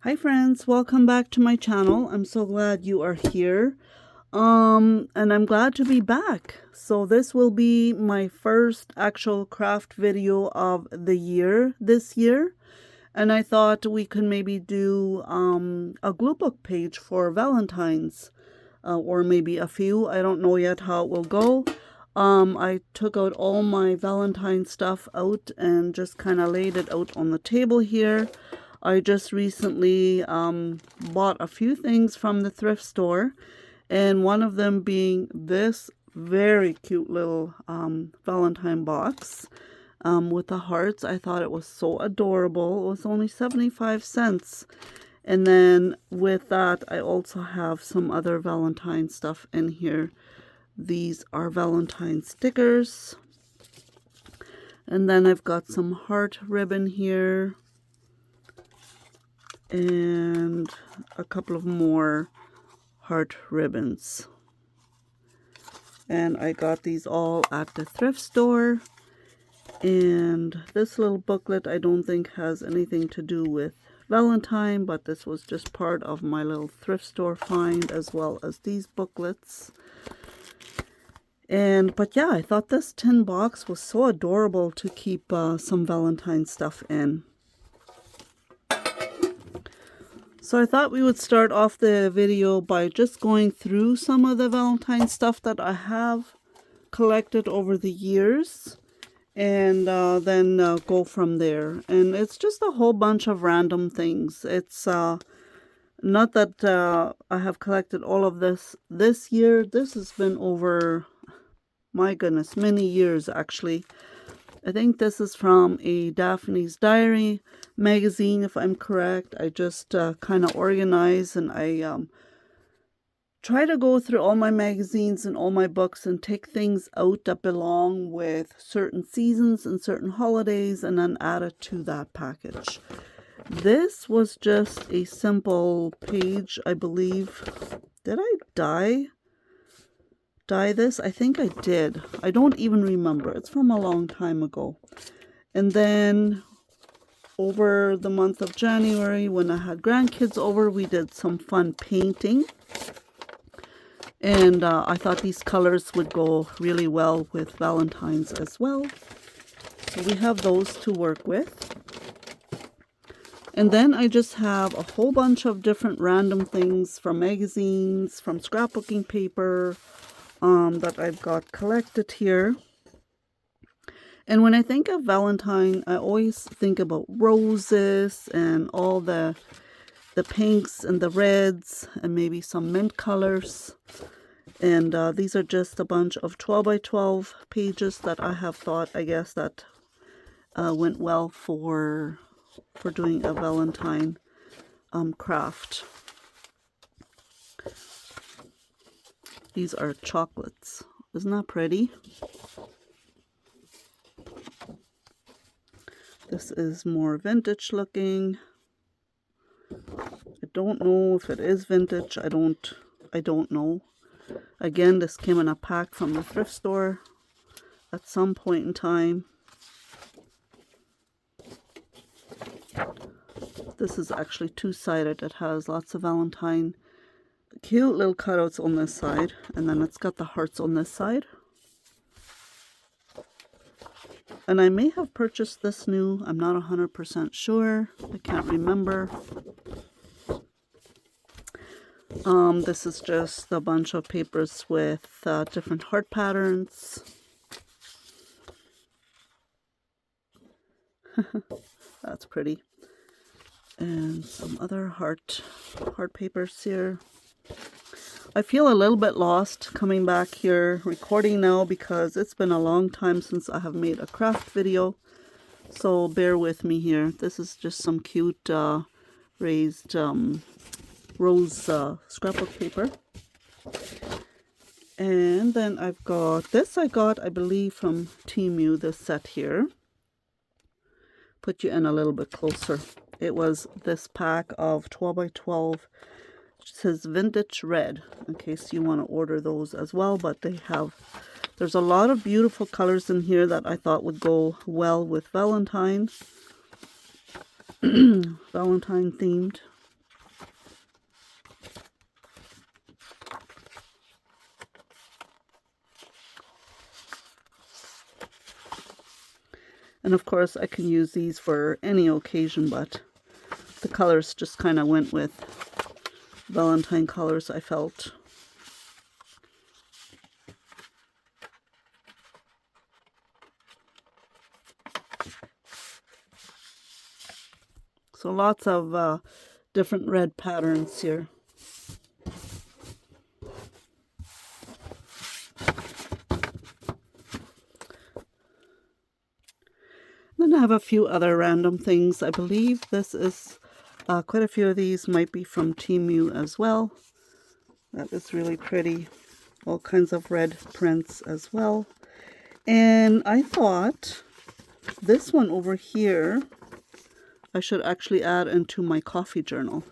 Hi friends, welcome back to my channel. I'm so glad you are here. And I'm glad to be back. So this will be my first actual craft video of the year this year. And I thought we could maybe do a glue book page for Valentine's. Or maybe a few. I don't know yet how it will go. I took out all my Valentine stuff out and just kind of laid it out on the table here. I just recently bought a few things from the thrift store, and one of them being this very cute little Valentine box with the hearts. I thought it was so adorable. It was only 75 cents. And then with that, I also have some other Valentine stuff in here. These are Valentine stickers. And then I've got some heart ribbon here. And a couple of more heart ribbons. And I got these all at the thrift store. And this little booklet I don't think has anything to do with Valentine, but this was just part of my little thrift store find, as well as these booklets. But yeah, I thought this tin box was so adorable to keep some Valentine stuff in. So I thought we would start off the video by just going through some of the Valentine stuff that I have collected over the years, and then go from there. And it's just a whole bunch of random things. It's not that I have collected all of this year. This has been over, my goodness, many years actually. I think this is from a Daphne's Diary magazine, if I'm correct. I just kind of organize, and I try to go through all my magazines and all my books and take things out that belong with certain seasons and certain holidays, and then add it to that package. This was just a simple page, I believe. Did I dye this? I think I did. I don't even remember. It's from a long time ago. And then over the month of January, when I had grandkids over, we did some fun painting. And I thought these colors would go really well with Valentine's as well. So we have those to work with. And then I just have a whole bunch of different random things from magazines, from scrapbooking paper, that I've got collected here. And when I think of Valentine, I always think about roses and all the pinks and the reds and maybe some mint colors. And these are just a bunch of 12 by 12 pages that I have thought, I guess, that went well for doing a Valentine craft. These are chocolates. Isn't that pretty? This is more vintage looking. I don't know if it is vintage. I don't know. Again, this came in a pack from the thrift store at some point in time. This is actually two-sided. It has lots of Valentine cute little cutouts on this side, and then it's got the hearts on this side. And I may have purchased this new. I'm not 100% sure. I can't remember. This is just a bunch of papers with different heart patterns. That's pretty. And some other heart papers here. I feel a little bit lost coming back here recording now, because it's been a long time since I have made a craft video. So bear with me here. This is just some cute raised rose scrapbook paper. And then I've got this. I believe, from Temu, this set here. Put you in a little bit closer. It was this pack of 12 by 12. It says vintage red, in case you want to order those as well. But there's a lot of beautiful colors in here that I thought would go well with Valentine. Valentine themed. And of course I can use these for any occasion, but the colors just kind of went with Valentine colors, I felt. So lots of different red patterns here. Then I have a few other random things. I believe this is quite a few of these might be from Temu as well. That is really pretty. All kinds of red prints as well. And I thought this one over here I should actually add into my coffee journal,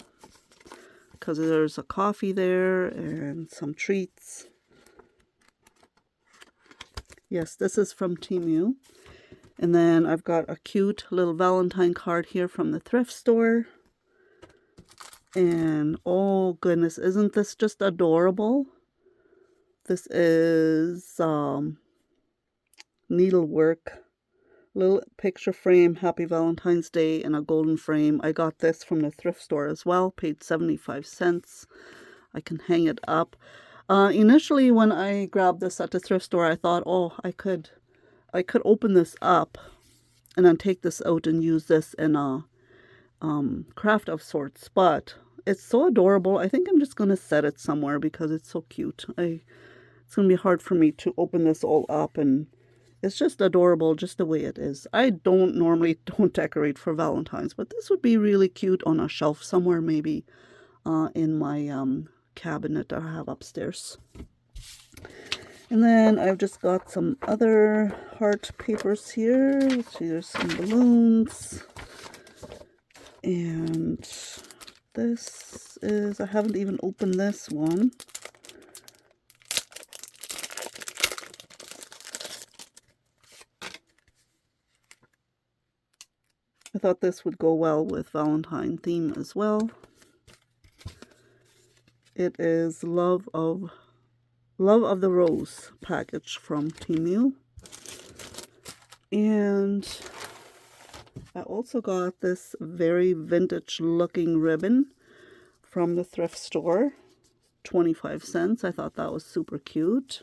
because there's a coffee there and some treats. Yes, this is from Temu. And then I've got a cute little Valentine card here from the thrift store. And oh goodness, isn't this just adorable? This is needlework. Little picture frame, Happy Valentine's Day, in a golden frame. I got this from the thrift store as well, paid 75 cents. I can hang it up. Initially, when I grabbed this at the thrift store, I thought, oh, I could open this up and then take this out and use this in a craft of sorts. But it's so adorable. I think I'm just going to set it somewhere because it's so cute. It's going to be hard for me to open this all up, and it's just adorable just the way it is. I normally don't decorate for Valentine's, but this would be really cute on a shelf somewhere, maybe in my cabinet that I have upstairs. And then I've just got some other heart papers here. Let's see, there's some balloons. And this is, I haven't even opened this one. I thought this would go well with Valentine theme as well. It is Love of the Rose package from Temu. And I also got this very vintage looking ribbon from the thrift store. 25 cents. I thought that was super cute.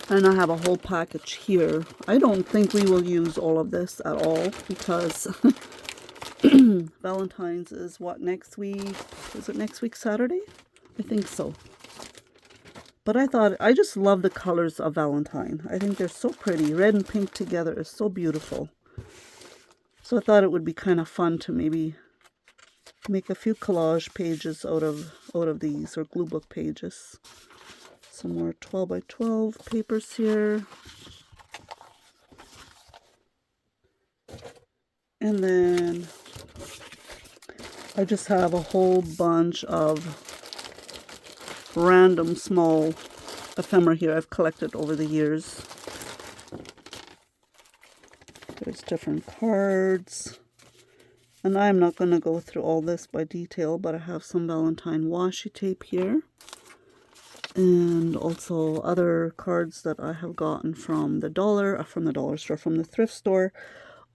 And I have a whole package here. I don't think we will use all of this at all because Valentine's is what, next week? Is it next week Saturday? I think so. But I just love the colors of Valentine. I think they're so pretty. Red and pink together is so beautiful. So I thought it would be kind of fun to maybe make a few collage pages out of these, or glue book pages. Some more 12 by 12 papers here. And then I just have a whole bunch of random small ephemera here I've collected over the years. There's different cards. And I'm not going to go through all this by detail, but I have some Valentine washi tape here. And also other cards that I have gotten from the thrift store.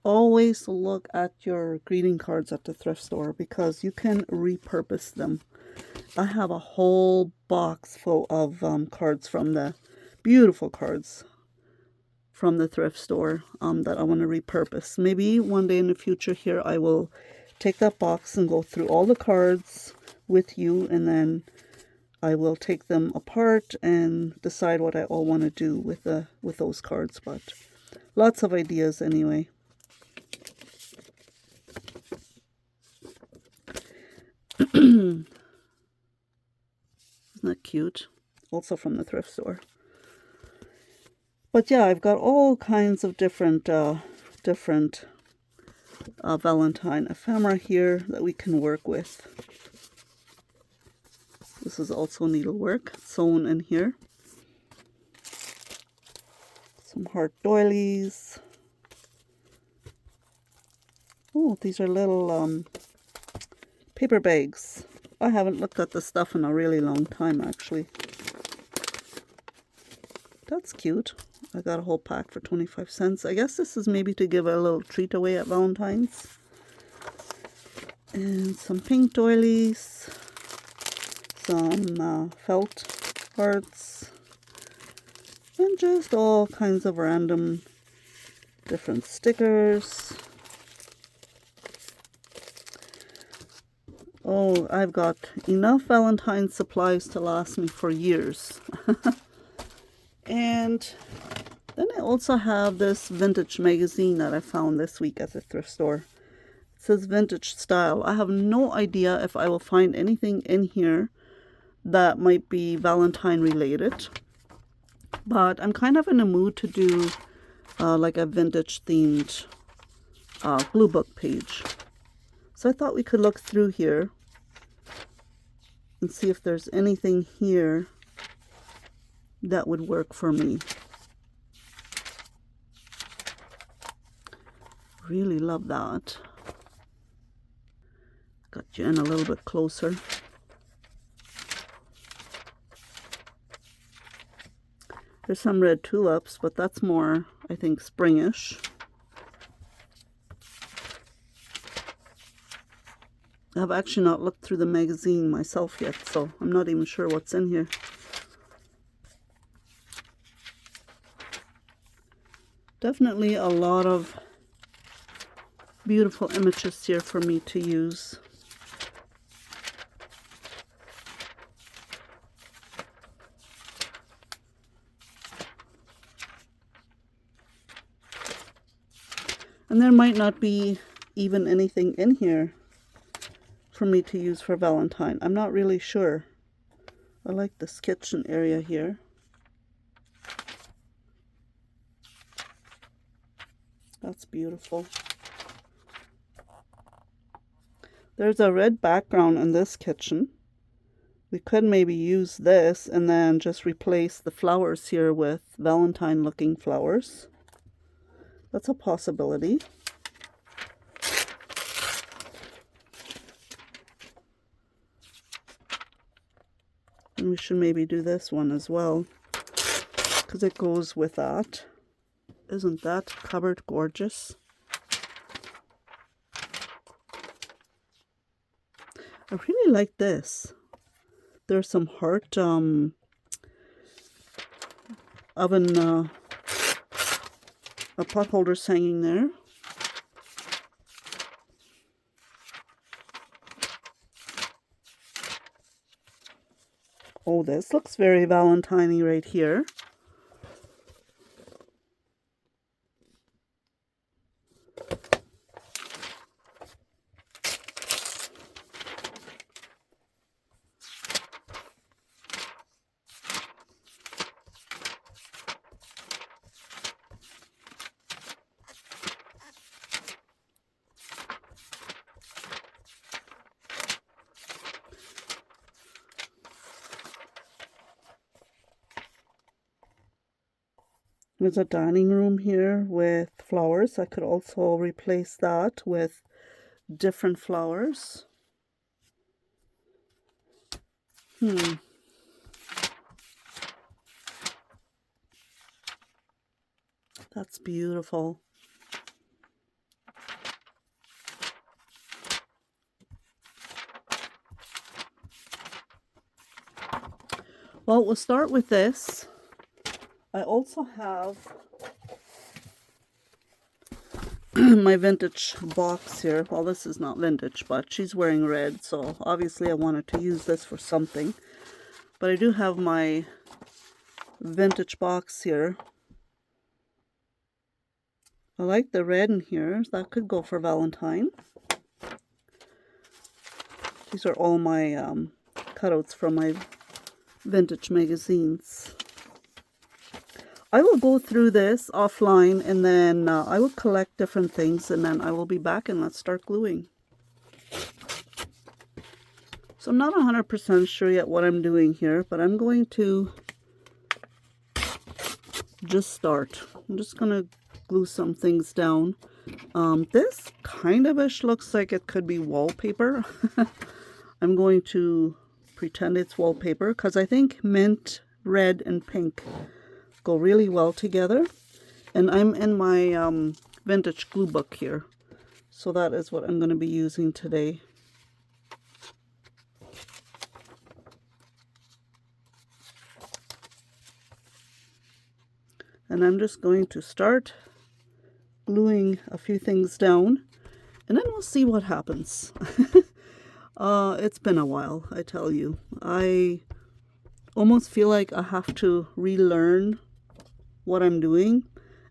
Always look at your greeting cards at the thrift store because you can repurpose them. I have a whole box full of cards from the beautiful cards from the thrift store that I want to repurpose. Maybe one day in the future here I will take that box and go through all the cards with you, and then I will take them apart and decide what I all want to do with those cards. But lots of ideas anyway. Isn't that cute? Also from the thrift store. But yeah, I've got all kinds of different Valentine ephemera here that we can work with. This is also needlework sewn in here. Some heart doilies. Oh, these are little paper bags. I haven't looked at this stuff in a really long time, actually. That's cute. I got a whole pack for 25 cents. I guess this is maybe to give a little treat away at Valentine's. And some pink doilies. Some felt hearts. And just all kinds of random different stickers. Oh, I've got enough Valentine supplies to last me for years. And then I also have this vintage magazine that I found this week at the thrift store. It says vintage style. I have no idea if I will find anything in here that might be Valentine related. But I'm kind of in a mood to do like a vintage themed glue book page. So I thought we could look through here and see if there's anything here that would work for me. Really love that. Got you in a little bit closer. There's some red tulips, but that's more, I think, springish. I've actually not looked through the magazine myself yet, so I'm not even sure what's in here. Definitely a lot of beautiful images here for me to use. And there might not be even anything in here for me to use for Valentine. I'm not really sure. I like this kitchen area here. That's beautiful. There's a red background in this kitchen. We could maybe use this and then just replace the flowers here with Valentine looking flowers. That's a possibility. And we should maybe do this one as well, because it goes with that. Isn't that cupboard gorgeous? I really like this. There's some heart oven pot holders hanging there. Oh, this looks very Valentine-y right here. There's a dining room here with flowers. I could also replace that with different flowers. That's beautiful. Well, we'll start with this. I also have my vintage box here. Well, this is not vintage, but she's wearing red, so obviously I wanted to use this for something. But I do have my vintage box here. I like the red in here. That could go for Valentine. These are all my cutouts from my vintage magazines. I will go through this offline, and then I will collect different things, and then I will be back and let's start gluing. So I'm not 100% sure yet what I'm doing here, but I'm going to just start. I'm just going to glue some things down. This kind of-ish looks like it could be wallpaper. I'm going to pretend it's wallpaper because I think mint, red, and pink go really well together. And I'm in my vintage glue book here. So that is what I'm going to be using today. And I'm just going to start gluing a few things down, and then we'll see what happens. It's been a while, I tell you. I almost feel like I have to relearn what I'm doing.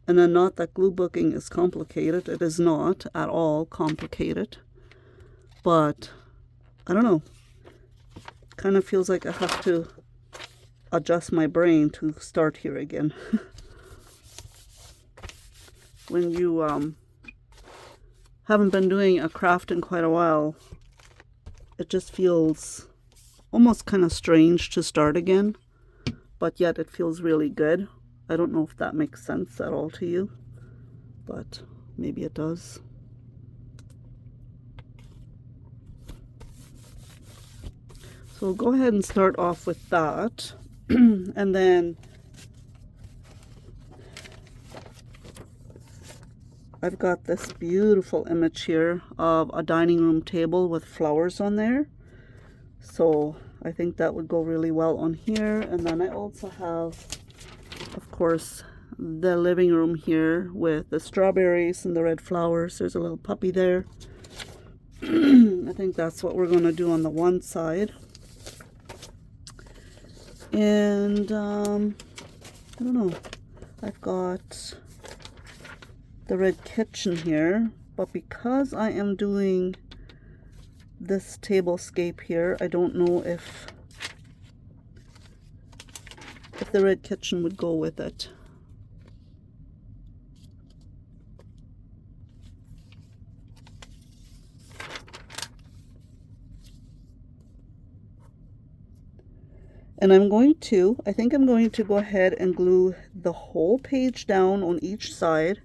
And then, not that glue booking is complicated. It is not at all complicated. But I don't know. Kind of feels like I have to adjust my brain to start here again. When you haven't been doing a craft in quite a while, it just feels almost kind of strange to start again, but yet it feels really good. I don't know if that makes sense at all to you, but maybe it does. So we'll go ahead and start off with that. And then I've got this beautiful image here of a dining room table with flowers on there. So I think that would go really well on here. And then I also have, of course, the living room here with the strawberries and the red flowers. There's a little puppy there. I think that's what we're going to do on the one side. And I don't know. I've got the red kitchen here, but because I am doing this tablescape here, I don't know if the red kitchen would go with it. And I think I'm going to go ahead and glue the whole page down on each side.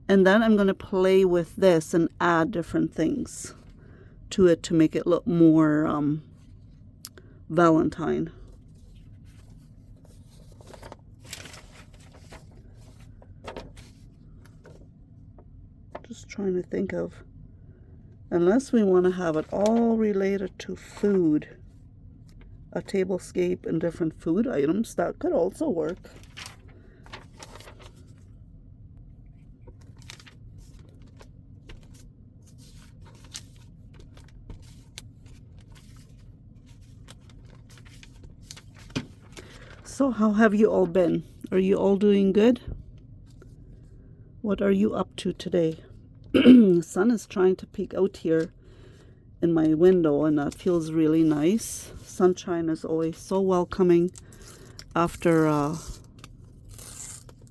And then I'm going to play with this and add different things to it to make it look more Valentine. Just trying to think of, unless we want to have it all related to food, a tablescape and different food items, that could also work. So how have you all been? Are you all doing good? What are you up to today? The sun is trying to peek out here in my window, and that feels really nice. Sunshine is always so welcoming after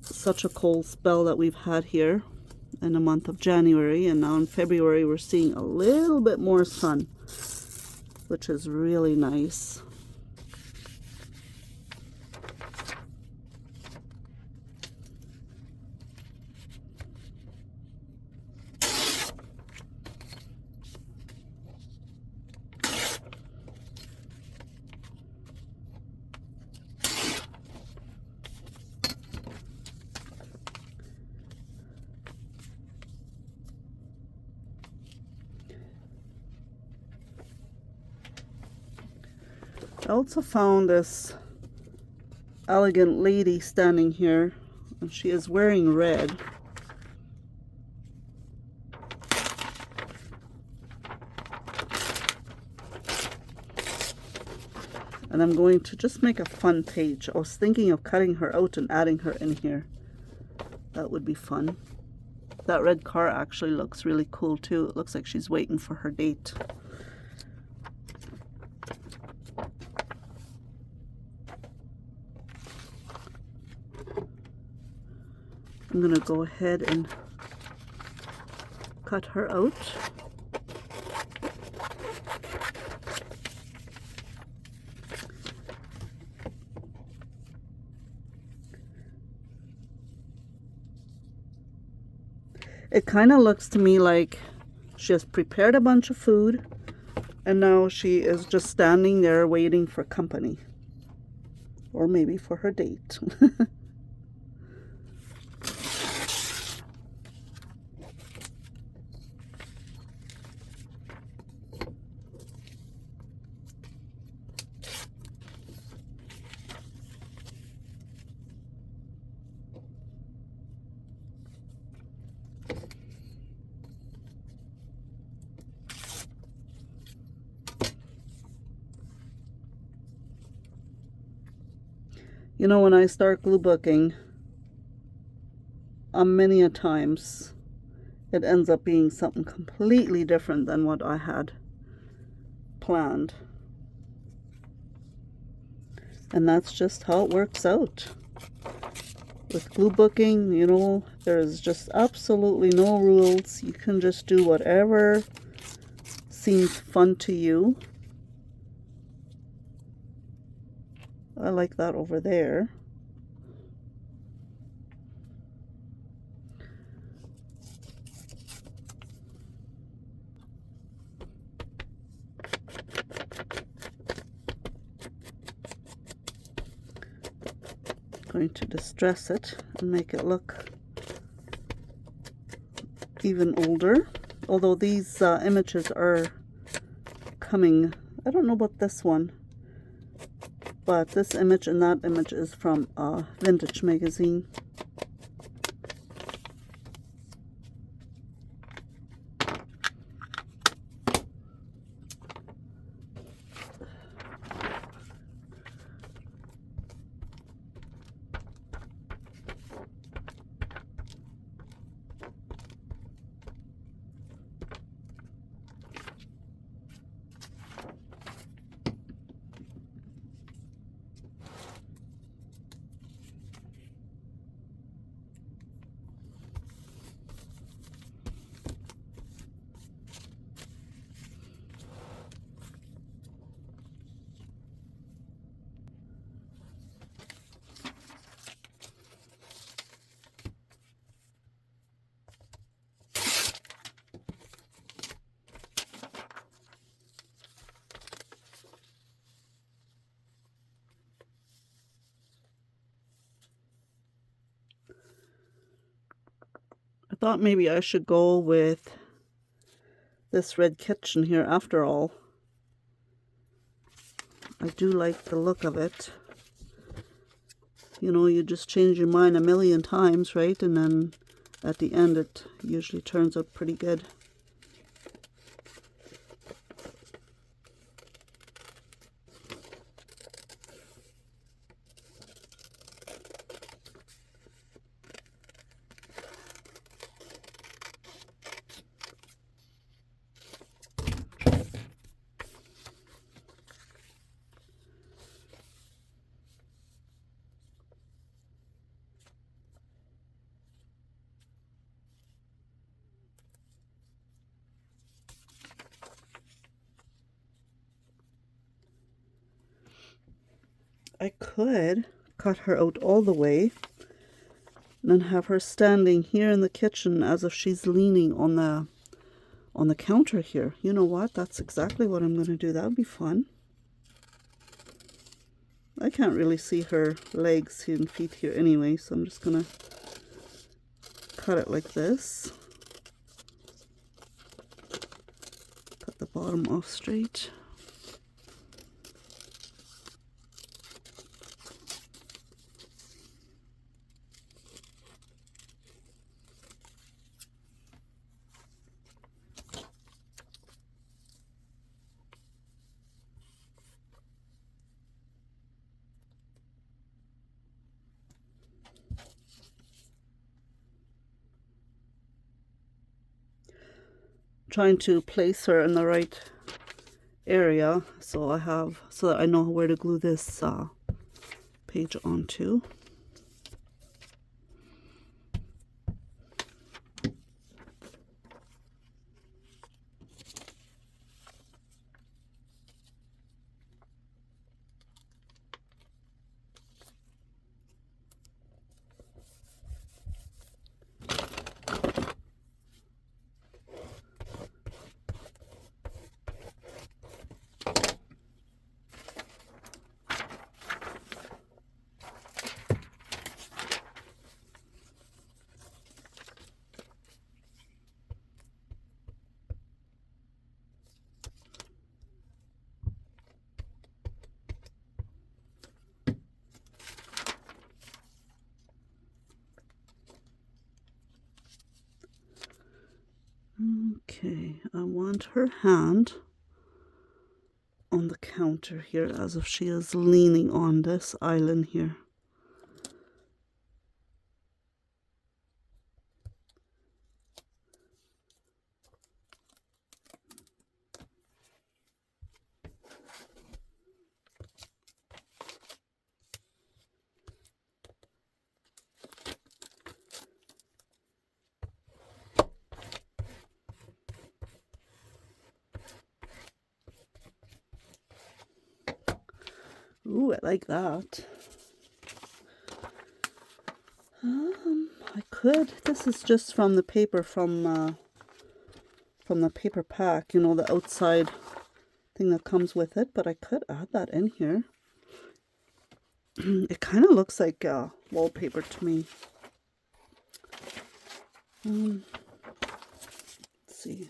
such a cold spell that we've had here in the month of January. And now in February we're seeing a little bit more sun, which is really nice. I also found this elegant lady standing here, and she is wearing red. And I'm going to just make a fun page. I was thinking of cutting her out and adding her in here. That would be fun. That red car actually looks really cool too. It looks like she's waiting for her date. I'm going to go ahead and cut her out. It kind of looks to me like she has prepared a bunch of food and now she is just standing there waiting for company. Or maybe for her date. You know, when I start glue booking, many a times it ends up being something completely different than what I had planned. And that's just how it works out. With glue booking, you know, there's just absolutely no rules. You can just do whatever seems fun to you. I like that over there. Going to distress it and make it look even older. Although these images are coming, I don't know about this one, but this image and that image is from a vintage magazine. I thought maybe I should go with this red kitchen here after all. I do like the look of it. You know, you just change your mind a million times, right? And then at the end it usually turns out pretty good. I could cut her out all the way and then have her standing here in the kitchen as if she's leaning on the counter here. You know what? That's exactly what I'm going to do. That would be fun. I can't really see her legs and feet here anyway, so I'm just going to cut it like this. Cut the bottom off straight. Trying to place her in the right area so that I know where to glue this page onto. Okay, I want her hand on the counter here as if she is leaning on this island here. Ooh, I like that. I could. This is just from the paper from the paper pack. You know, the outside thing that comes with it. But I could add that in here. It kind of looks like wallpaper to me. Let's see.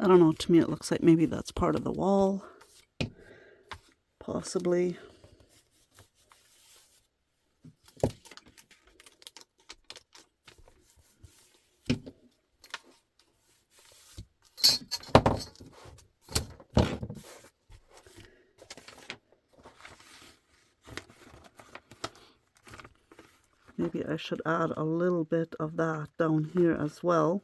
I don't know, to me it looks like maybe that's part of the wall. Possibly. Maybe I should add a little bit of that down here as well.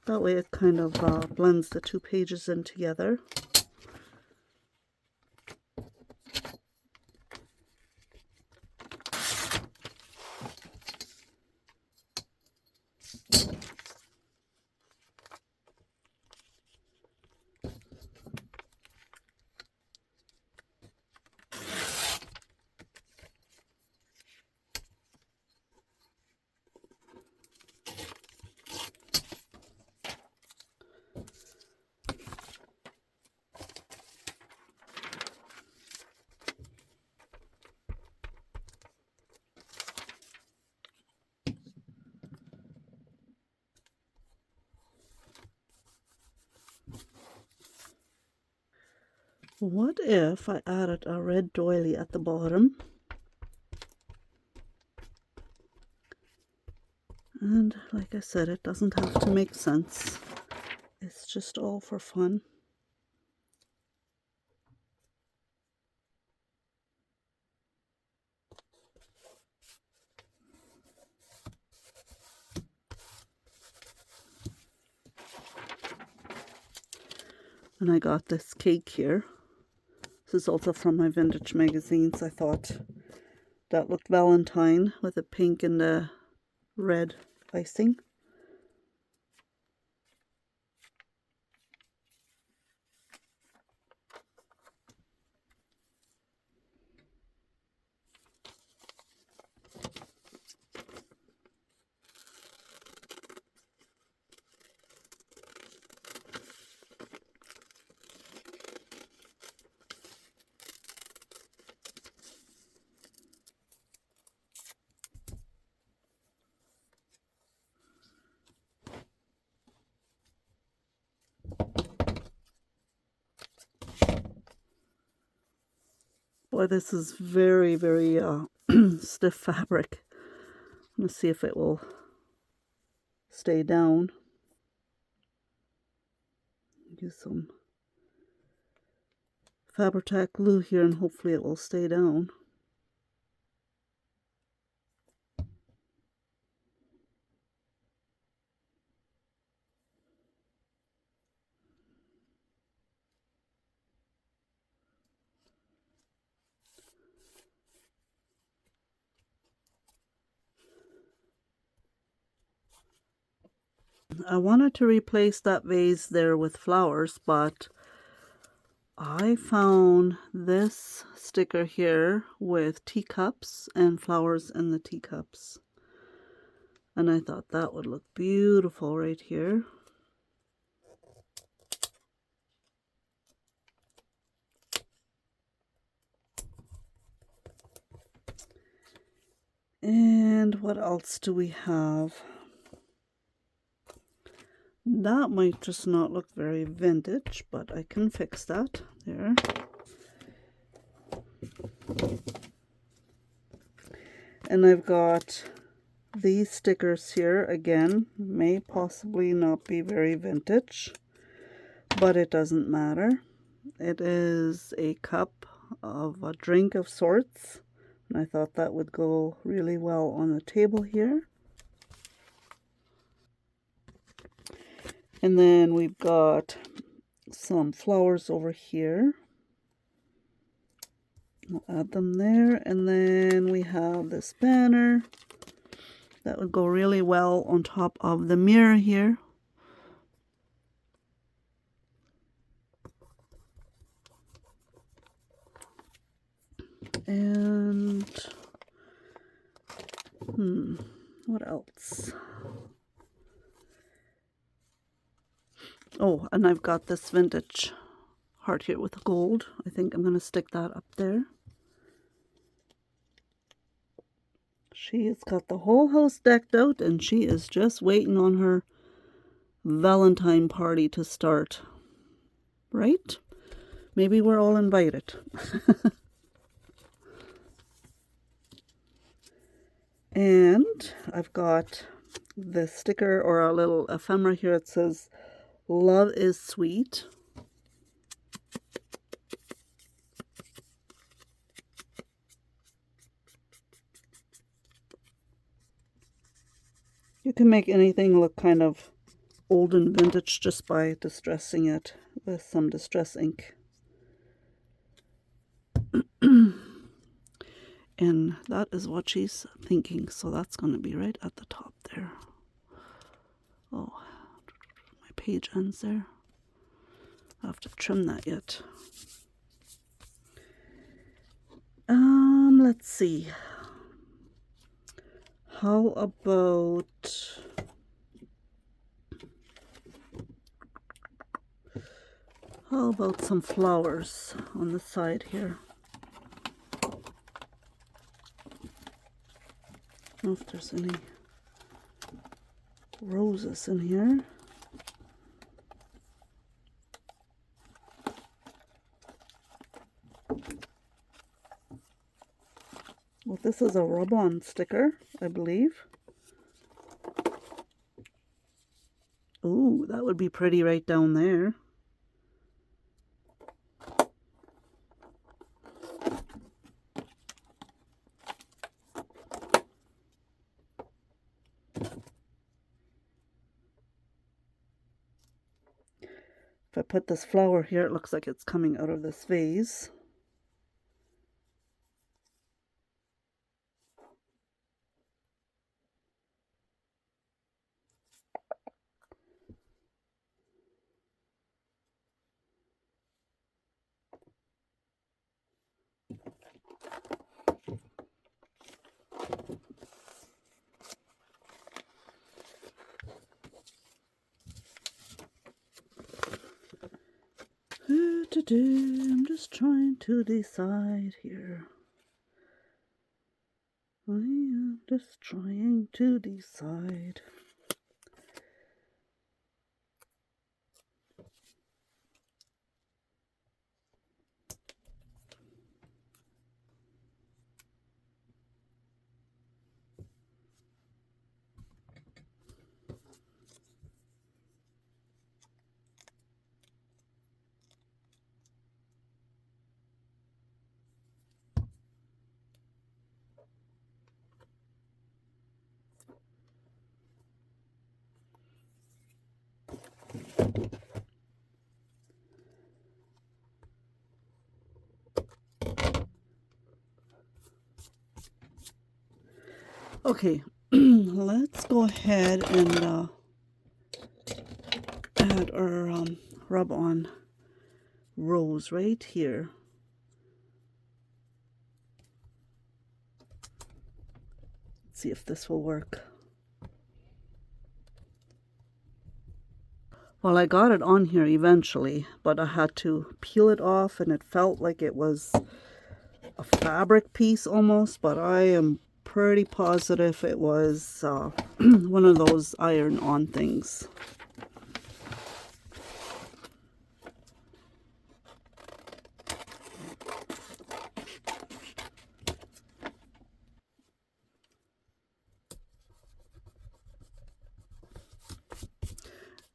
That way it kind of blends the two pages in together. What if I added a red doily at the bottom? And like I said, it doesn't have to make sense. It's just all for fun. And I got this cake here. This is also from my vintage magazines. I thought that looked Valentine with the pink and the red icing. Boy, this is very, very stiff fabric. I'm going to see if it will stay down. Use some Fabri-Tac glue here and hopefully it will stay down. I wanted to replace that vase there with flowers, but I found this sticker here with teacups and flowers in the teacups. And I thought that would look beautiful right here. And what else do we have? That might just not look very vintage, but I can fix that. There. And I've got these stickers here. Again, may possibly not be very vintage, but it doesn't matter. It is a cup of a drink of sorts, and I thought that would go really well on the table here. And then we've got some flowers over here. I'll add them there. And then we have this banner that would go really well on top of the mirror here. And what else? Oh, and I've got this vintage heart here with gold. I think I'm going to stick that up there. She has got the whole house decked out, and she is just waiting on her Valentine party to start. Right? Maybe we're all invited. And I've got this sticker or a little ephemera here. It says, "Love is sweet." You can make anything look kind of old and vintage just by distressing it with some distress ink. And that is what she's thinking, so that's going to be right at the top there. Oh, my page ends there. I'll have to trim that yet. Let's see. How about some flowers on the side here? I don't know if there's any roses in here. Well, this is a rub-on sticker, I believe. Ooh, that would be pretty right down there. If I put this flower here, it looks like it's coming out of this vase. I'm just trying to decide here. I am just trying to decide. Okay, let's go ahead and add our rub-on rose right here. Let's see if this will work. Well, I got it on here eventually, but I had to peel it off, and it felt like it was a fabric piece almost, but I am pretty positive it was one of those iron-on things.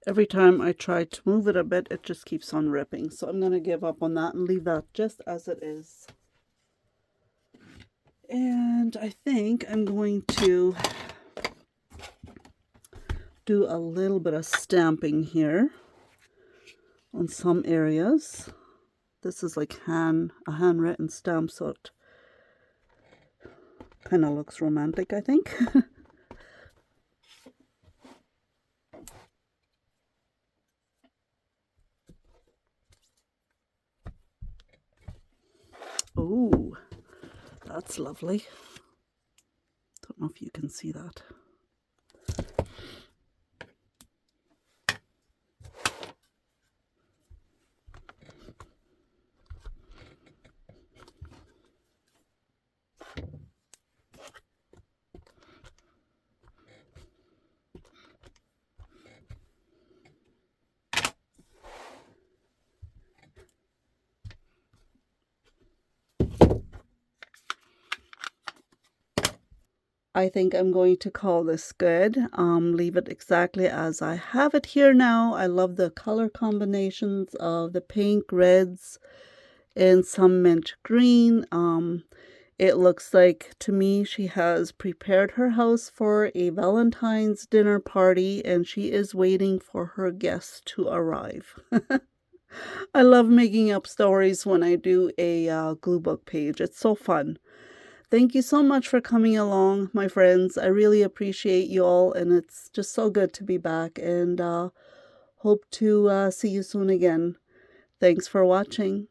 Every time I try to move it a bit, it just keeps on ripping. So I'm going to give up on that and leave that just as it is. And I think I'm going to do a little bit of stamping here on some areas. This is like a handwritten stamp, so it kind of looks romantic, I think. Oh, that's lovely. Don't know if you can see that. I think I'm going to call this good. Leave it exactly as I have it here now. I love the color combinations of the pink, reds, and some mint green. It looks like, to me, she has prepared her house for a Valentine's dinner party, and she is waiting for her guests to arrive. I love making up stories when I do a glue book page. It's so fun. Thank you so much for coming along, my friends. I really appreciate you all, and it's just so good to be back, and hope to see you soon again. Thanks for watching.